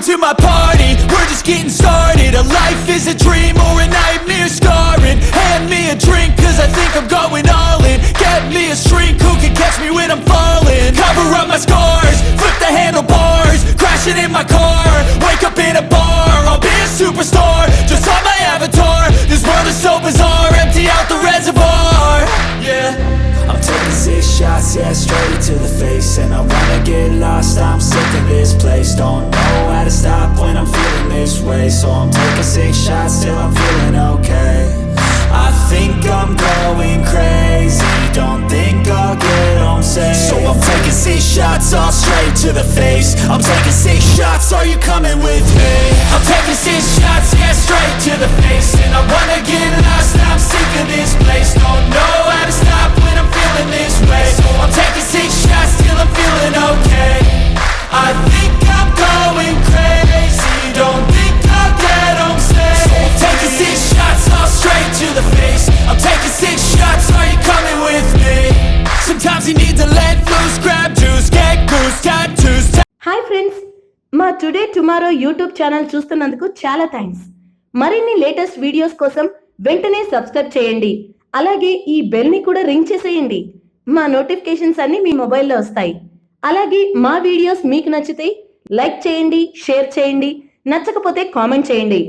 to my party, we're just getting started. A life is a dream or a nightmare scarring. Hand me a drink cause I think I'm going all in. Get me a shrink who can catch me when I'm falling. Cover up my scars, flip the handlebars, crashing in my car, wake up in a bar. I'll be a superstar, just on my avatar. This world is so bizarre, empty out the reservoir. Yeah, I'm taking 6 shots, yeah, straight to the face. And I wanna get lost, I'm sick of this place. Don't know how to stop when I'm feeling this way. So I'm taking 6 shots till I'm feeling okay. I think I'm going crazy, don't think I'll get home safe. So I'm taking 6 shots all straight to the face. I'm taking 6 shots, are you coming with me? I'm taking 6 shots, yeah, straight to the face. And I wanna get lost, I'm sick of this place. Don't know how to stop when I'm feeling this way. So I'm taking 6 shots till I'm feeling okay. I think I'm going crazy, don't think I'll get home safe. So I'm taking 6 shots all straight to the face. I'm taking 6 shots, are you coming with me? Sometimes you need to let loose, grab juice, get goose, tattoos. Hi friends, మా today tomorrow YouTube channel చూస్తున్నందుకు చాలా thanks. మరిన్ని latest videos కోసం వెంటనే subscribe చేయండి. అలాగే ఈ బెల్ని కూడా ring చేసేయండి. మా నోటిఫికేషన్స్ అన్ని మీ మొబైల్లో వస్తాయి. అలాగే మా వీడియోస్ మీకు నచ్చితే లైక్ చేయండి, షేర్ చేయండి, నచ్చకపోతే కామెంట్ చేయండి.